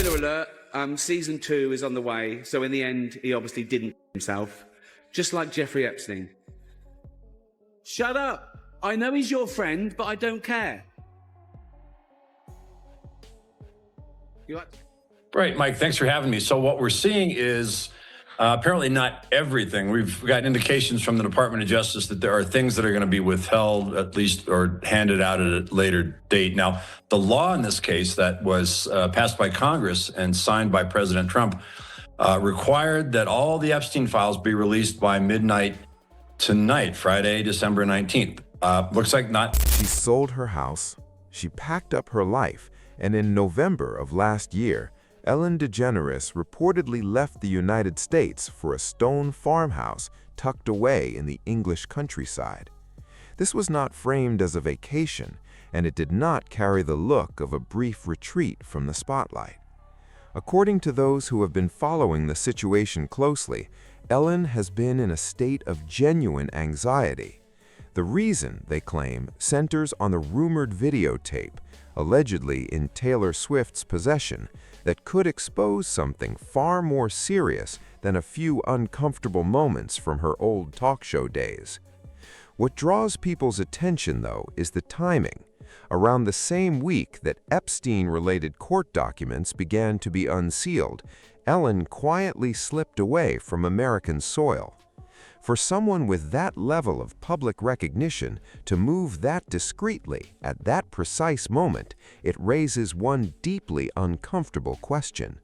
Spoiler alert, season 2 is on the way, so in the end, he obviously didn't himself, just like Jeffrey Epstein. Shut up! I know he's your friend, but I don't care. You like? Right, Mike, thanks for having me. So what we're seeing is apparently not everything. We've got indications from the Department of Justice that there are things that are going to be withheld, at least, or handed out at a later date. Now, the law in this case that was passed by Congress and signed by President Trump required that all the Epstein files be released by midnight tonight, Friday, December 19th. Looks like not. She sold her house, she packed up her life, and in November of last year, Ellen DeGeneres reportedly left the United States for a stone farmhouse tucked away in the English countryside. This was not framed as a vacation, and it did not carry the look of a brief retreat from the spotlight. According to those who have been following the situation closely, Ellen has been in a state of genuine anxiety. The reason, they claim, centers on the rumored videotape, allegedly in Taylor Swift's possession, that could expose something far more serious than a few uncomfortable moments from her old talk show days. What draws people's attention, though, is the timing. Around the same week that Epstein-related court documents began to be unsealed, Ellen quietly slipped away from American soil. For someone with that level of public recognition to move that discreetly at that precise moment, it raises one deeply uncomfortable question.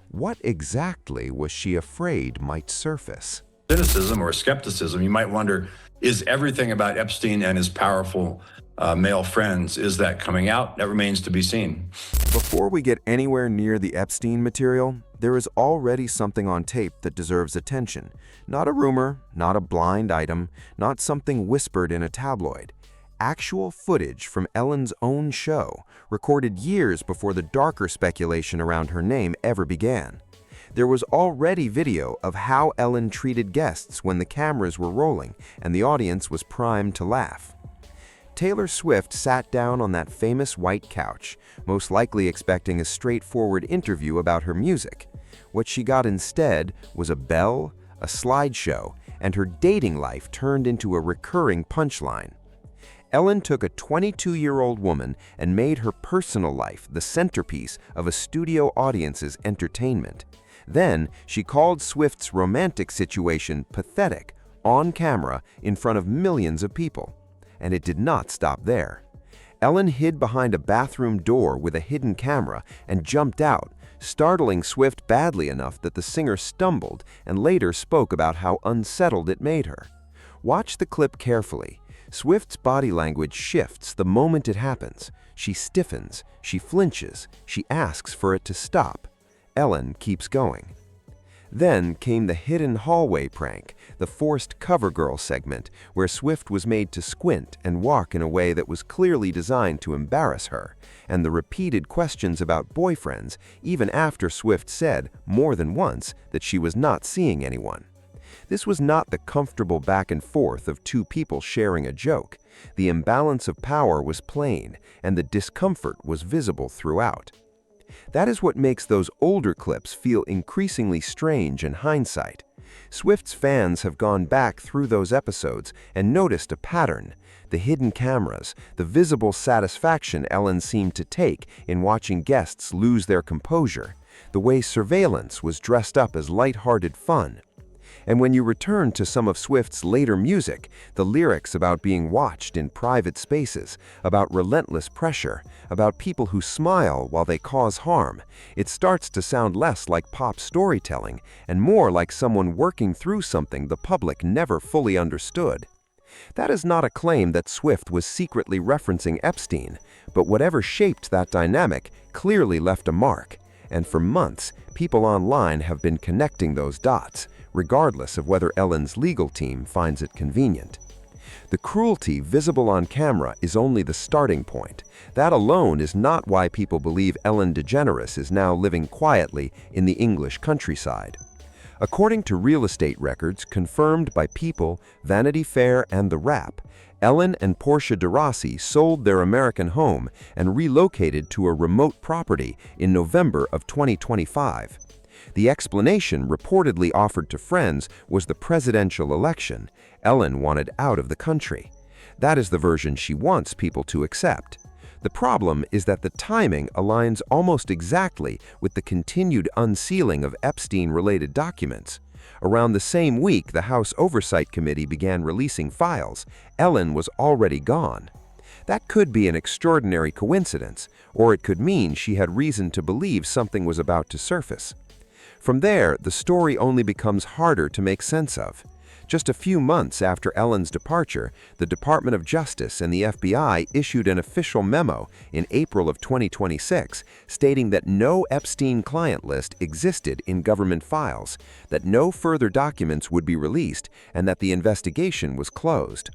What exactly was she afraid might surface? Cynicism or skepticism, you might wonder, is everything about Epstein and his powerful male friends, is that coming out? That remains to be seen. Before we get anywhere near the Epstein material, there is already something on tape that deserves attention. Not a rumor, not a blind item, not something whispered in a tabloid. Actual footage from Ellen's own show, recorded years before the darker speculation around her name ever began. There was already video of how Ellen treated guests when the cameras were rolling and the audience was primed to laugh. Taylor Swift sat down on that famous white couch, most likely expecting a straightforward interview about her music. What she got instead was a bell, a slideshow, and her dating life turned into a recurring punchline. Ellen took a 22-year-old woman and made her personal life the centerpiece of a studio audience's entertainment. Then, she called Swift's romantic situation pathetic, on camera, in front of millions of people. And it did not stop there. Ellen hid behind a bathroom door with a hidden camera and jumped out, startling Swift badly enough that the singer stumbled and later spoke about how unsettled it made her. Watch the clip carefully. Swift's body language shifts the moment it happens. She stiffens, she flinches, she asks for it to stop. Ellen keeps going. Then came the hidden hallway prank, the forced cover girl segment, where Swift was made to squint and walk in a way that was clearly designed to embarrass her, and the repeated questions about boyfriends, even after Swift said, more than once, that she was not seeing anyone. This was not the comfortable back and forth of two people sharing a joke. The imbalance of power was plain, and the discomfort was visible throughout. That is what makes those older clips feel increasingly strange in hindsight. Swift's fans have gone back through those episodes and noticed a pattern: the hidden cameras, the visible satisfaction Ellen seemed to take in watching guests lose their composure, the way surveillance was dressed up as lighthearted fun. And when you return to some of Swift's later music, the lyrics about being watched in private spaces, about relentless pressure, about people who smile while they cause harm, it starts to sound less like pop storytelling and more like someone working through something the public never fully understood. That is not a claim that Swift was secretly referencing Epstein, but whatever shaped that dynamic clearly left a mark. And for months, people online have been connecting those dots, regardless of whether Ellen's legal team finds it convenient. The cruelty visible on camera is only the starting point. That alone is not why people believe Ellen DeGeneres is now living quietly in the English countryside. According to real estate records confirmed by People, Vanity Fair, and The Wrap, Ellen and Portia de Rossi sold their American home and relocated to a remote property in November of 2025. The explanation reportedly offered to friends was the presidential election. Ellen wanted out of the country. That is the version she wants people to accept. The problem is that the timing aligns almost exactly with the continued unsealing of Epstein-related documents. Around the same week the House Oversight Committee began releasing files, Ellen was already gone. That could be an extraordinary coincidence, or it could mean she had reason to believe something was about to surface. From there, the story only becomes harder to make sense of. Just a few months after Ellen's departure, the Department of Justice and the FBI issued an official memo in April of 2026 stating that no Epstein client list existed in government files, that no further documents would be released, and that the investigation was closed.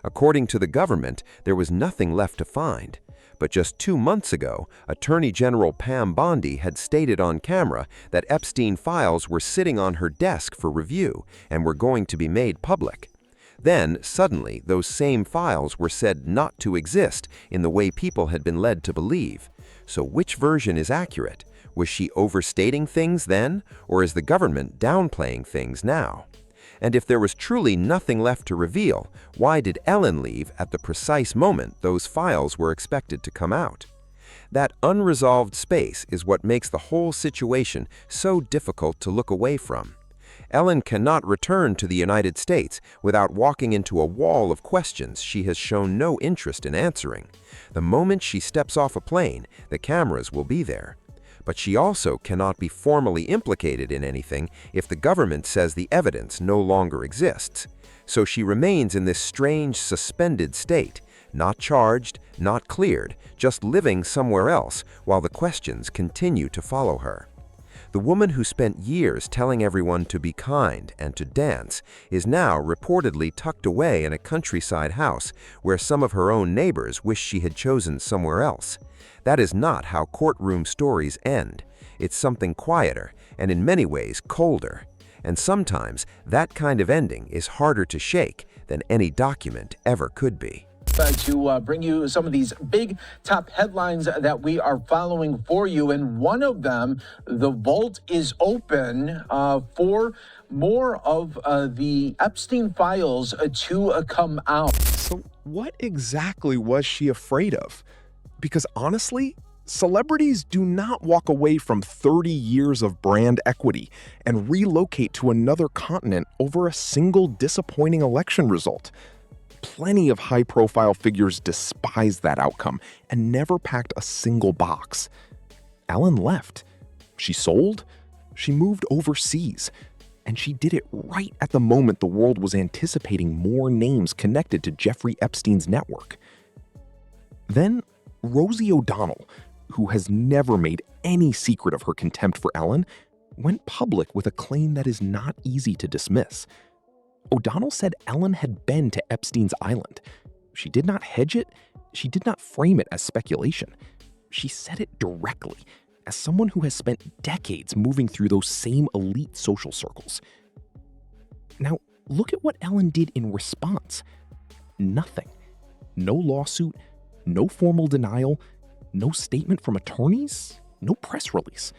According to the government, there was nothing left to find. But just 2 months ago, Attorney General Pam Bondi had stated on camera that Epstein files were sitting on her desk for review and were going to be made public. Then, suddenly, those same files were said not to exist in the way people had been led to believe. So which version is accurate? Was she overstating things then, or is the government downplaying things now? And if there was truly nothing left to reveal, why did Ellen leave at the precise moment those files were expected to come out? That unresolved space is what makes the whole situation so difficult to look away from. Ellen cannot return to the United States without walking into a wall of questions she has shown no interest in answering. The moment she steps off a plane, the cameras will be there. But she also cannot be formally implicated in anything if the government says the evidence no longer exists. So she remains in this strange, suspended state, not charged, not cleared, just living somewhere else while the questions continue to follow her. The woman who spent years telling everyone to be kind and to dance is now reportedly tucked away in a countryside house where some of her own neighbors wish she had chosen somewhere else. That is not how courtroom stories end. It's something quieter and in many ways colder. And sometimes that kind of ending is harder to shake than any document ever could be. To bring you some of these big top headlines that we are following for you. And one of them, the vault is open for more of the Epstein files to come out. So what exactly was she afraid of? Because honestly, celebrities do not walk away from 30 years of brand equity and relocate to another continent over a single disappointing election result. Plenty of high-profile figures despised that outcome and never packed a single box. Ellen left. She sold. She moved overseas. And she did it right at the moment the world was anticipating more names connected to Jeffrey Epstein's network. Then, Rosie O'Donnell, who has never made any secret of her contempt for Ellen, went public with a claim that is not easy to dismiss. O'Donnell said Ellen had been to Epstein's island. She did not hedge it. She did not frame it as speculation. She said it directly, as someone who has spent decades moving through those same elite social circles. Now, look at what Ellen did in response. Nothing. No lawsuit, no formal denial, no statement from attorneys, no press release.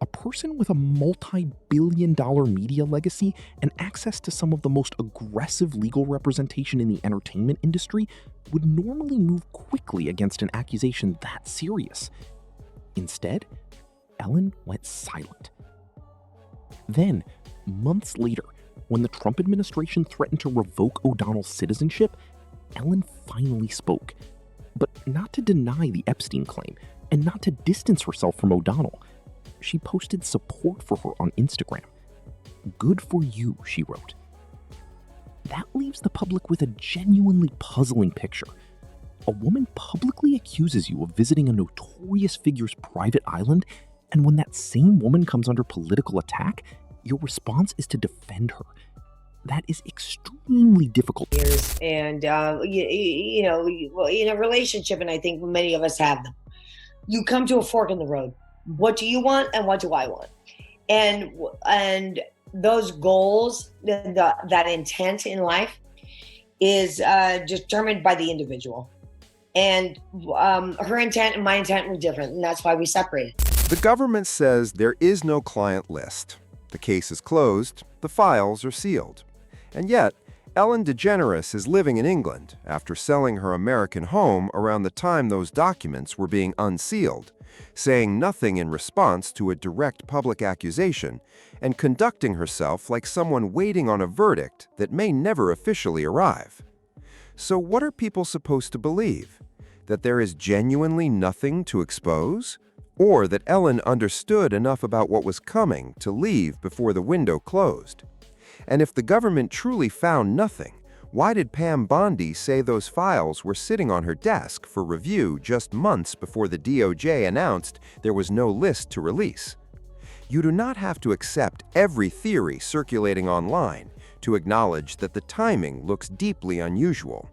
A person with a multi-billion-dollar media legacy and access to some of the most aggressive legal representation in the entertainment industry would normally move quickly against an accusation that serious. Instead, Ellen went silent. Then, months later, when the Trump administration threatened to revoke O'Donnell's citizenship, Ellen finally spoke. But not to deny the Epstein claim, and not to distance herself from O'Donnell. She posted support for her on Instagram. "Good for you," she wrote. That leaves the public with a genuinely puzzling picture. A woman publicly accuses you of visiting a notorious figure's private island, and when that same woman comes under political attack, your response is to defend her. That is extremely difficult. And, you know, in a relationship, and I think many of us have them, you come to a fork in the road. What do you want and what do I want? And those goals, that intent in life is determined by the individual. And her intent and my intent were different, and that's why we separated. The government says there is no client list. The case is closed, the files are sealed. And yet, Ellen DeGeneres is living in England after selling her American home around the time those documents were being unsealed, saying nothing in response to a direct public accusation, and conducting herself like someone waiting on a verdict that may never officially arrive. So what are people supposed to believe? That there is genuinely nothing to expose? Or that Ellen understood enough about what was coming to leave before the window closed? And if the government truly found nothing, why did Pam Bondi say those files were sitting on her desk for review just months before the DOJ announced there was no list to release? You do not have to accept every theory circulating online to acknowledge that the timing looks deeply unusual.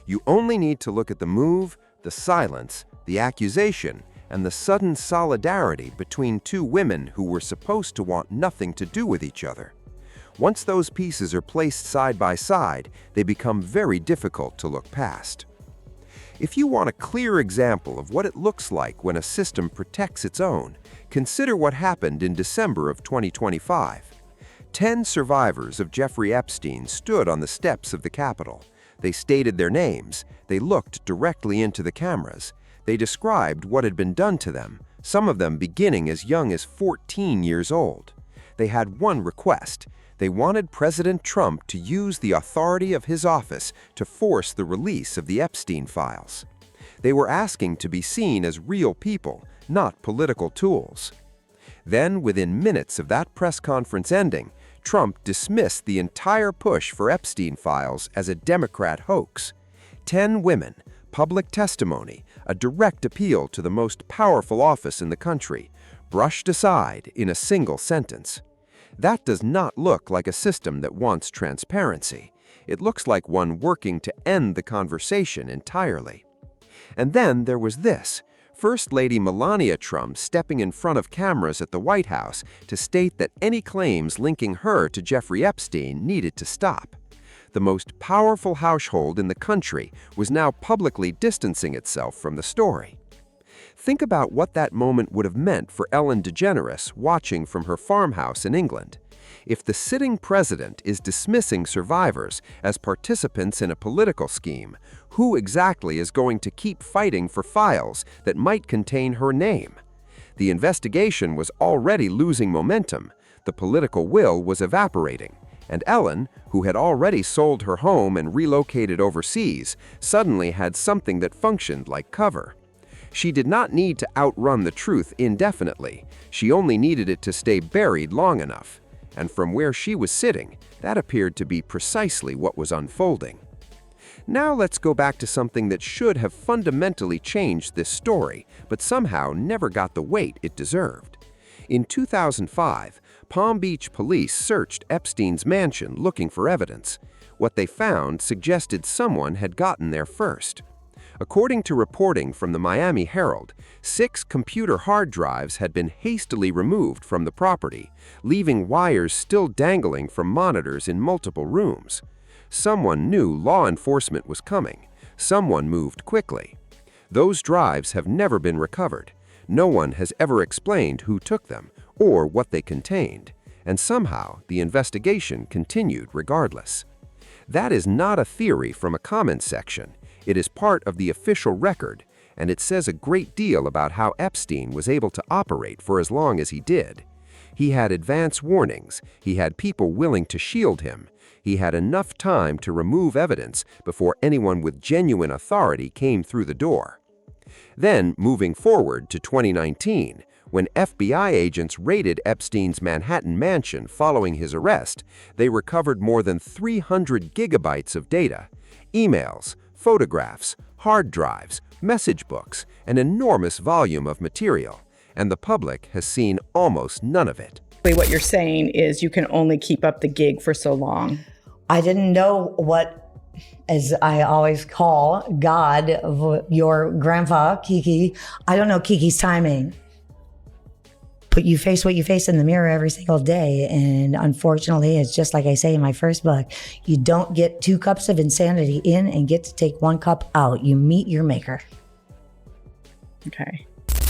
You only need to look at the move, the silence, the accusation, and the sudden solidarity between two women who were supposed to want nothing to do with each other. Once those pieces are placed side by side, they become very difficult to look past. If you want a clear example of what it looks like when a system protects its own, consider what happened in December of 2025. 10 survivors of Jeffrey Epstein stood on the steps of the Capitol. They stated their names, they looked directly into the cameras, they described what had been done to them, some of them beginning as young as 14 years old. They had one request. They wanted President Trump to use the authority of his office to force the release of the Epstein files. They were asking to be seen as real people, not political tools. Then, within minutes of that press conference ending, Trump dismissed the entire push for Epstein files as a Democrat hoax. 10 women, public testimony, a direct appeal to the most powerful office in the country, brushed aside in a single sentence. That does not look like a system that wants transparency. It looks like one working to end the conversation entirely. And then there was this. First Lady Melania Trump stepping in front of cameras at the White House to state that any claims linking her to Jeffrey Epstein needed to stop. The most powerful household in the country was now publicly distancing itself from the story. Think about what that moment would have meant for Ellen DeGeneres watching from her farmhouse in England. If the sitting president is dismissing survivors as participants in a political scheme, who exactly is going to keep fighting for files that might contain her name? The investigation was already losing momentum, the political will was evaporating, and Ellen, who had already sold her home and relocated overseas, suddenly had something that functioned like cover. She did not need to outrun the truth indefinitely. She only needed it to stay buried long enough. And from where she was sitting, that appeared to be precisely what was unfolding. Now let's go back to something that should have fundamentally changed this story, but somehow never got the weight it deserved. In 2005, Palm Beach police searched Epstein's mansion looking for evidence. What they found suggested someone had gotten there first. According to reporting from the Miami Herald, 6 computer hard drives had been hastily removed from the property, leaving wires still dangling from monitors in multiple rooms. Someone knew law enforcement was coming. Someone moved quickly. Those drives have never been recovered. No one has ever explained who took them or what they contained, and somehow the investigation continued regardless. That is not a theory from a comments section. It is part of the official record, and it says a great deal about how Epstein was able to operate for as long as he did. He had advance warnings, he had people willing to shield him, he had enough time to remove evidence before anyone with genuine authority came through the door. Then, moving forward to 2019, when FBI agents raided Epstein's Manhattan mansion following his arrest, they recovered more than 300 gigabytes of data, emails, photographs, hard drives, message books, an enormous volume of material, and the public has seen almost none of it. What you're saying is you can only keep up the gig for so long. I didn't know what, as I always call God, your grandpa, Kiki. I don't know Kiki's timing. But you face what you face in the mirror every single day. And unfortunately, it's just like I say in my first book, you don't get 2 cups of insanity in and get to take 1 cup out. You meet your maker. Okay.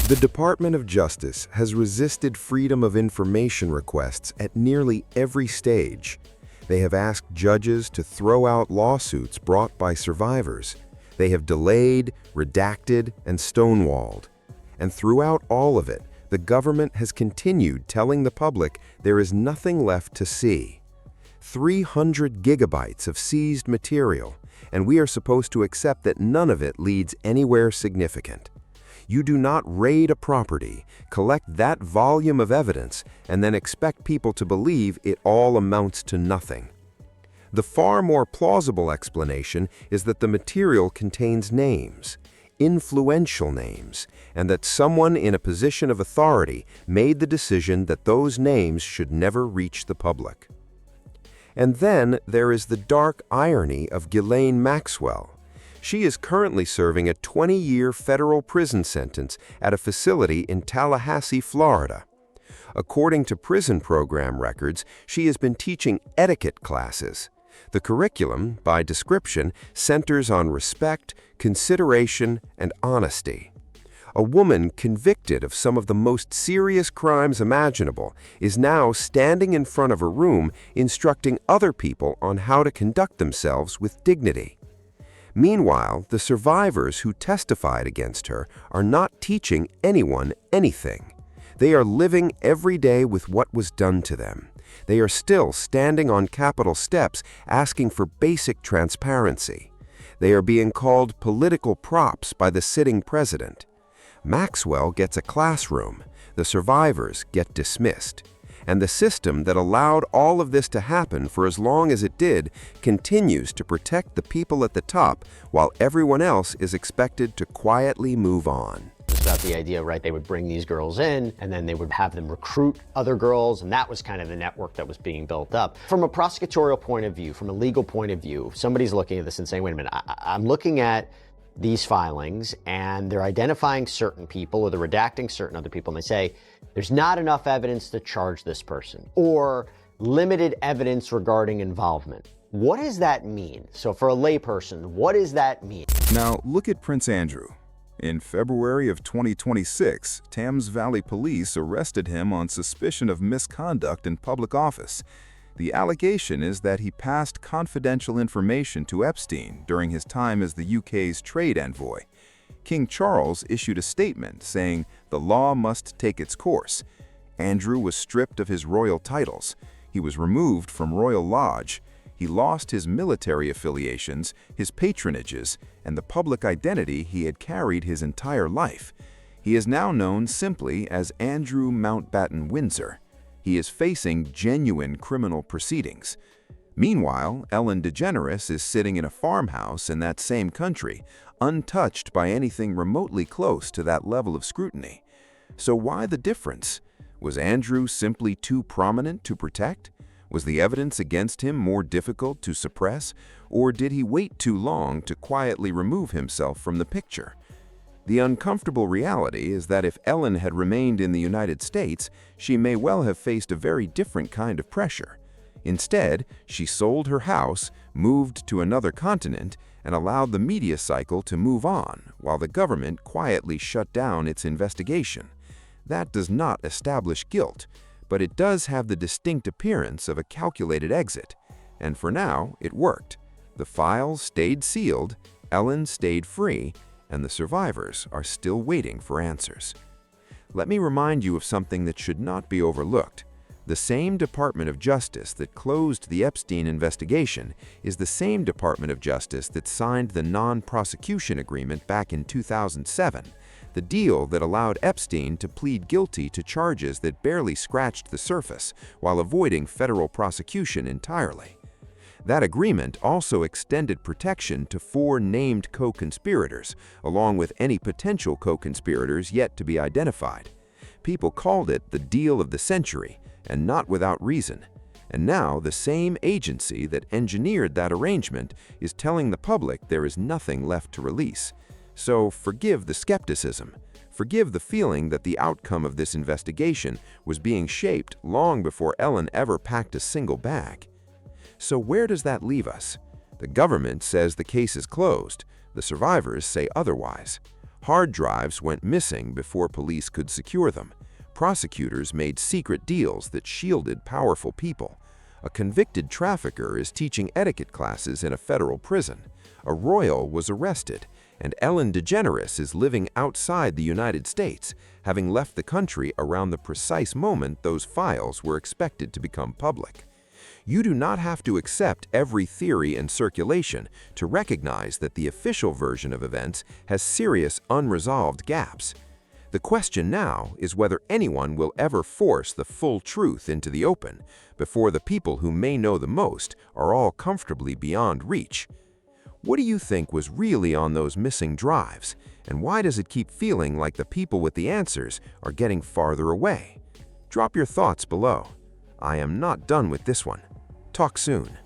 The Department of Justice has resisted freedom of information requests at nearly every stage. They have asked judges to throw out lawsuits brought by survivors. They have delayed, redacted, and stonewalled. And throughout all of it, the government has continued telling the public there is nothing left to see. 300 gigabytes of seized material, and we are supposed to accept that none of it leads anywhere significant. You do not raid a property, collect that volume of evidence, and then expect people to believe it all amounts to nothing. The far more plausible explanation is that the material contains names, influential names, and that someone in a position of authority made the decision that those names should never reach the public. And then there is the dark irony of Ghislaine Maxwell. She is currently serving a 20-year federal prison sentence at a facility in Tallahassee, Florida. According to prison program records, she has been teaching etiquette classes. The curriculum, by description, centers on respect, consideration, and honesty. A woman convicted of some of the most serious crimes imaginable is now standing in front of a room instructing other people on how to conduct themselves with dignity. Meanwhile, the survivors who testified against her are not teaching anyone anything. They are living every day with what was done to them. They are still standing on Capitol steps asking for basic transparency. They are being called political props by the sitting president. Maxwell gets a classroom. The survivors get dismissed. And the system that allowed all of this to happen for as long as it did continues to protect the people at the top while everyone else is expected to quietly move on. It's about the idea, right? They would bring these girls in and then they would have them recruit other girls, and that was kind of the network that was being built up. From a prosecutorial point of view, from a legal point of view, somebody's looking at this and saying, wait a minute, I'm looking at these filings and they're identifying certain people or they're redacting certain other people, and they say there's not enough evidence to charge this person or limited evidence regarding involvement. What does that mean? So for a layperson, what does that mean? Now look at Prince Andrew. In February of 2026, Thames Valley Police arrested him on suspicion of misconduct in public office. The allegation is that he passed confidential information to Epstein during his time as the UK's trade envoy. King Charles issued a statement saying the law must take its course. Andrew was stripped of his royal titles. He was removed from Royal Lodge. He lost his military affiliations, his patronages, and the public identity he had carried his entire life. He is now known simply as Andrew Mountbatten Windsor. He is facing genuine criminal proceedings. Meanwhile, Ellen DeGeneres is sitting in a farmhouse in that same country, untouched by anything remotely close to that level of scrutiny. So why the difference? Was Andrew simply too prominent to protect? Was the evidence against him more difficult to suppress, or did he wait too long to quietly remove himself from the picture? The uncomfortable reality is that if Ellen had remained in the United States, she may well have faced a very different kind of pressure. Instead, she sold her house, moved to another continent, and allowed the media cycle to move on, while the government quietly shut down its investigation. That does not establish guilt, but it does have the distinct appearance of a calculated exit. And for now, it worked. The files stayed sealed, Ellen stayed free, and the survivors are still waiting for answers. Let me remind you of something that should not be overlooked. The same Department of Justice that closed the Epstein investigation is the same Department of Justice that signed the non-prosecution agreement back in 2007, the deal that allowed Epstein to plead guilty to charges that barely scratched the surface while avoiding federal prosecution entirely. That agreement also extended protection to 4 named co-conspirators, along with any potential co-conspirators yet to be identified. People called it the deal of the century, and not without reason. And now the same agency that engineered that arrangement is telling the public there is nothing left to release. So forgive the skepticism. Forgive the feeling that the outcome of this investigation was being shaped long before Ellen ever packed a single bag. So where does that leave us? The government says the case is closed. The survivors say otherwise. Hard drives went missing before police could secure them. Prosecutors made secret deals that shielded powerful people. A convicted trafficker is teaching etiquette classes in a federal prison. A royal was arrested, and Ellen DeGeneres is living outside the United States, having left the country around the precise moment those files were expected to become public. You do not have to accept every theory in circulation to recognize that the official version of events has serious unresolved gaps. The question now is whether anyone will ever force the full truth into the open before the people who may know the most are all comfortably beyond reach. What do you think was really on those missing drives, and why does it keep feeling like the people with the answers are getting farther away? Drop your thoughts below. I am not done with this one. Talk soon.